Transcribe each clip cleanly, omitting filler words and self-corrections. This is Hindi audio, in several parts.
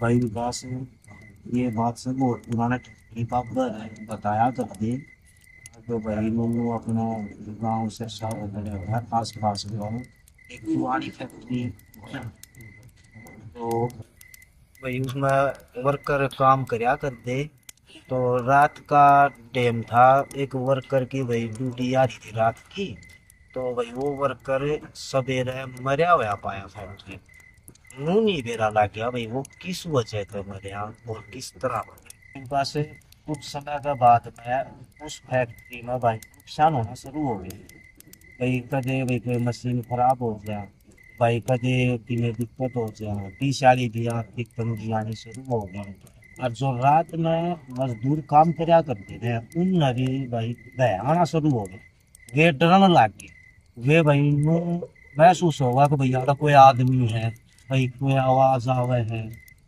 भाई विकास, ये बात से बहुत पुराना ट्रिप आप बताया करते। तो भाई मैंने अपना गांव से शहर बने हुआ है आस पास गाँव एक पुरानी फैक्ट्री। तो भाई उसमें वर्कर काम करया करते। तो रात का टाइम था, एक वर्कर की भाई ड्यूटी आ रही थी रात की। तो भाई वो वर्कर सवेरे मरया हुआ पाया फैक्ट्री। मुंह नहीं बेरा लग गया भाई वो किस वजह से मरया और किस तरह मरया। इनके पास कुछ समय के बाद में उस फैक्ट्री में भाई नुकसान होना शुरू हो गया। भाई कदे भाई कोई मशीन खराब हो गया, भाई कदे दिने दिक्कत हो गया, पीछाड़ी भी आर्थिक तंगी आनी शुरू हो गई। और जो रात में मजदूर काम करया करते थे उन भी भाई भय आना शुरू हो गया। वे डरने लग गए। वे भाई नु महसूस होगा कि भैया का कोई आदमी है, भाई कोई आवाज आवे है।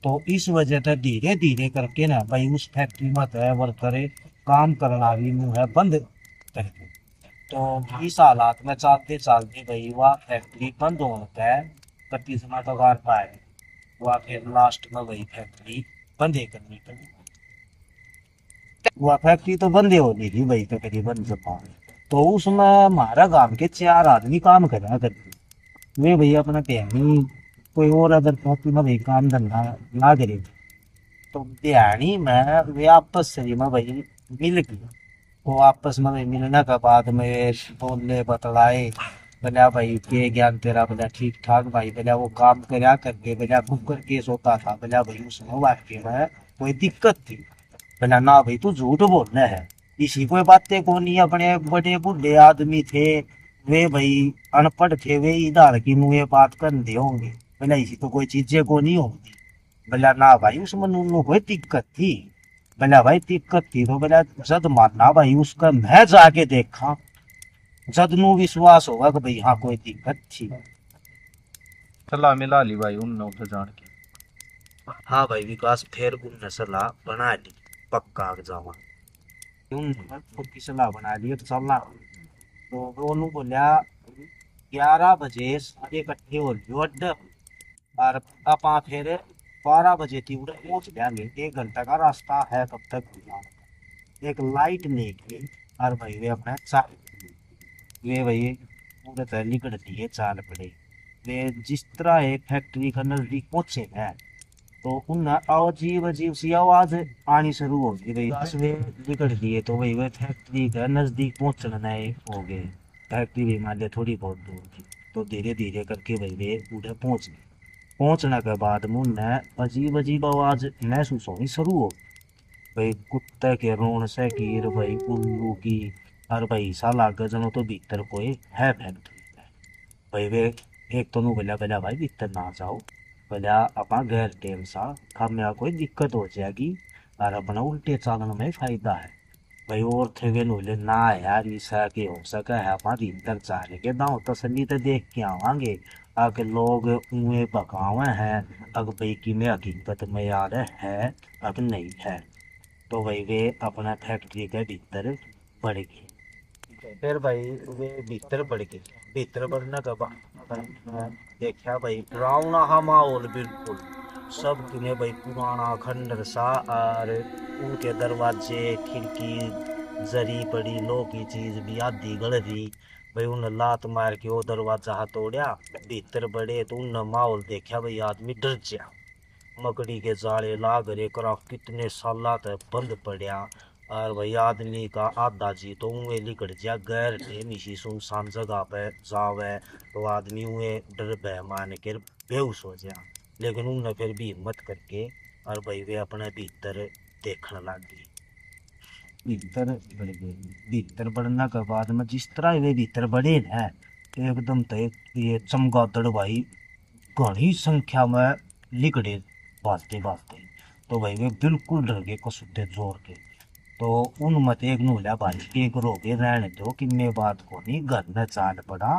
तो इस वजह से धीरे धीरे करके ना भाई उस फैक्ट्री में तो वर्कर काम करना भी नु है बंद कर दे। तो इस हालात में चलते चलते भाई वह फैक्ट्री बंद होने का इकतीस कगार पाए। वह फिर लास्ट में वही फैक्ट्री बंद ही करनी पड़ी। वह फैक्ट्री तो बंद ही होनी थी भाई तकरीबन जब। तो उसमें हमारा गांव के चार आदमी काम करा करते। वे भैया अपना टहनी कोई और अदर फैक्ट्री में भाई काम धंधा ना करे। तो दिहाड़ी में वे आपस से में भाई मिल गए। वो आपस में भाई मिलने के बाद में बोलने बतलाए। बोला भाई के ज्ञान तेरा, बोला ठीक ठाक भाई, बोला वो काम करया करके बोला कुकर केस होता था, बोला भाई उसमें वाक्य में कोई दिक्कत थी। बोला ना भाई तू झूठ बोलना है, इसी कोई बातें को नहीं। अपने बड़े बूढ़े आदमी थे, वे भाई अनपढ़ थे, वे इधर की मुँह बात कर दे होंगे। बोला इसी तो कोई चीजें को नहीं होती। बोला ना भाई उसमें नूनू कोई दिक्कत थी। बोला भाई दिक्कत थी तो बोला जद मानना भाई उसका मैं जाके देखा, जद नू विश्वास होगा कि भाई हाँ कोई दिक्कत थी। सलाह मिला ली भाई उन लोग तो जान के। हाँ भाई विकास, फिर उनने सलाह बना ली पक्का जावा। उन्होंने खुद की सलाह बना ली तो चलना। तो दोनों बोलिया 11 बजे सारे इकट्ठे हो लियो अड्डे। और अपा फिर 12 बजे थी उधर पहुंच जाएंगे, 1 घंटा का रास्ता है कब तक। एक लाइट लेके और भाई वे अपना चाल, वे भाई पूरे तैली कर दिए चाल पड़े। वे जिस तरह एक फैक्ट्री का नजदीक पहुंचे हैं तो उन अजीब अजीब सी आवाज आनी शुरू हो गई भाई। बस वे निकल दिए तो भाई वे फैक्ट्री का नजदीक पहुंचना हो गए। फैक्ट्री भी मान लिया थोड़ी बहुत दूर थी। तो धीरे धीरे करके भाई वे उधर पहुंच गए। पहुंचने के बाद मुन्ने अजीब अजीब आवाज महसूस होनी शुरू हो। भाई कुत्ते के रोण से की भाई उल्लू की। और भाई साला गजनों तो भीतर कोई है फैक्ट्री में। भाई वे एक तो नु बोला बोला भाई भीतर ना जाओ। बोला अपना गैर टेम सा हमें कोई दिक्कत हो जाएगी और अपना उल्टे चालन में फायदा है। भाई और थे वे बोले ना यार ऐसा के हो सका है, अपना भीतर चाले के दाओ तसली तो देख के आवांगे। अगर लोग उन्हें बकावे हैं, अगर भाई की में हकीकत में यार है अब नहीं है। तो भाई वे अपना फैक्ट्री के भीतर बढ़ गए। फिर भाई वे भीतर बढ़ गए। भीतर बढ़ने के बाद देखा भाई डरावना हा माहौल बिल्कुल। सब तुम्हें भाई पुराना खंडर सा। और उनके दरवाजे खिड़की जरी पड़ी लो की चीज भी आधी गल रही। भाई उन्हें लात मार के वो दरवाजा हथोड़या। भीतर बड़े तो उन्हें माहौल देखा भाई आदमी डर गया। मकड़ी के जाले लाग रे करा कितने साल तक बंद पड़या। और भाई आदमी का आधा जी तो उए लिकड़ जा गैर टेम इसी सुनसान जगह पे जावे। तो आदमी उए डर भय मान के बेहोश हो जा। लेकिन उन्हें फिर भी हिम्मत करके और भाई वे अपने भीतर देखने लग गई। भीतर बढ़ गए। भीतर बढ़ने के बाद में जिस तरह वे भीतर बढ़े न एकदम तो ये चमगादड़ भाई घनी संख्या में लिकड़े भागते भागते। तो भाई वे बिल्कुल डर गए कसुते जोर के। तो उन मत एक नूल्या भाई एक रोगे रहने दो किन्ने बात को नहीं घर में चाल पड़ा।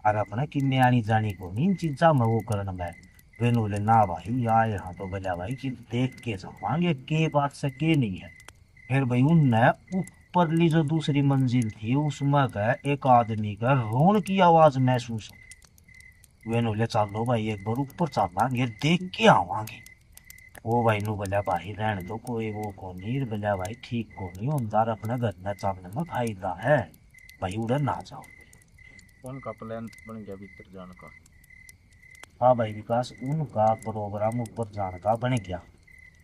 और अपने किन्ने आनी जानी को नहीं इन चीजा में वो करन में। वे नूले ना भाई आए यहाँ तो बोला भाई कि देख के जावांगे के बात से के नहीं है। फिर भाई उनने ऊपरली जो दूसरी मंजिल थी उसमें का एक आदमी का रोन की आवाज महसूस हुई। वे नूले चलो भाई एक बार ऊपर चलांगे देख के आवांगे। वो भाई नु बोला भाई रहने दो कोई वो को नहीं बोला भाई ठीक को नहीं उनदार अपने घर में चलने में फायदा है भाई उधर ना जाओ। उनका प्लान बन गया भीतर जाने का। हाँ भाई विकास उनका प्रोग्राम ऊपर जाने का बन गया।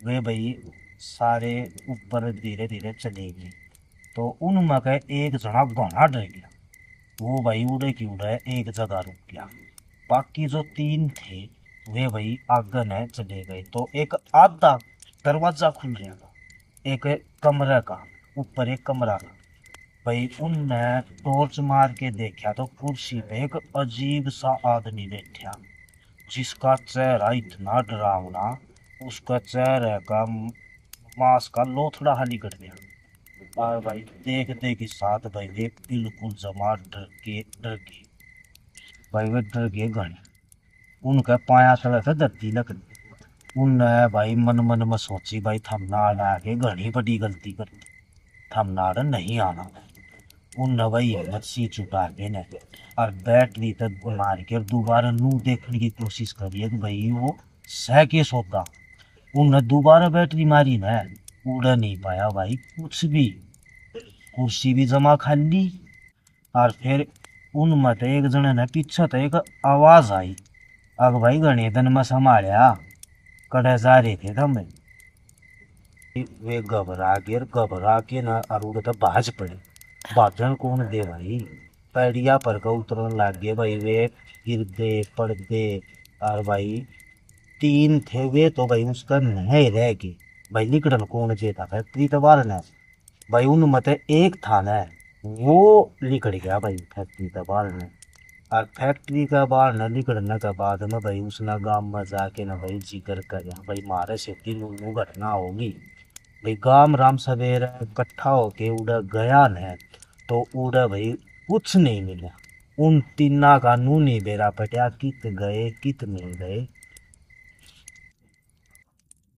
वे भाई सारे ऊपर धीरे धीरे चले गए। तो उनमें का एक जना घना डर गया। वो भाई उड़े की उड़े एक जगह रुक गया। बाकी जो तीन थे वे भाई आगे न चले गए। तो एक आधा दरवाजा खुल गया था एक कमरे का, ऊपर एक कमरा था। भाई उनने टॉर्च मार के देखा तो कुर्सी पे एक अजीब सा आदमी बैठा जिसका चेहरा इतना डरावना, उसका चेहरे का मांस का लोथड़ा हाली कर दिया। और भाई देखते के साथ भाई वे बिल्कुल जमा डर के भाई वे डर के गए। उनका पाया चला था धरती लकड़ी। उनने भाई मन मन में सोची भाई थमनाड़ आके घनी बड़ी गलती कर दी, थमनाड़ नहीं आना। उन भाई हिम्मत सी चुका के ने और बैटरी तक मार के और दोबारा नू देखने की कोशिश करी कि भाई वो सह के सोता। उन दोबारा बैटरी मारी ना, उड़ नहीं पाया भाई कुछ भी। कुर्सी भी जमा खाली। और फिर उन मत एक जने ने पीछे तो एक आवाज आई। अब भाई घने दिन में संभालिया कड़े जा रहे थे तमें। वे घबरा के ना और उड़ तो भाज पड़े। भाजन कौन दे भाई, पैड़िया पर का उतरन लग गए भाई। वे गिर दे पड़ दे। और भाई तीन थे वे तो भाई उसका नहीं रह गए। भाई निकड़न कौन जेता फैक्ट्री तो बाहर ने भाई उन मत एक था न वो निकल गया भाई फैक्ट्री तो बाहर ने। और फैक्ट्री का बाहर न निकलने के बाद में भाई उसने गांव में जाके ना भाई जिक्र करया भाई मारे से तीन घटना होगी। भाई गांव राम सवेरे इकट्ठा होके उड़ा गया न तो उड़ा भाई कुछ नहीं मिला। उन तीना का नू नहीं बेरा पटिया कित गए कित नहीं गए।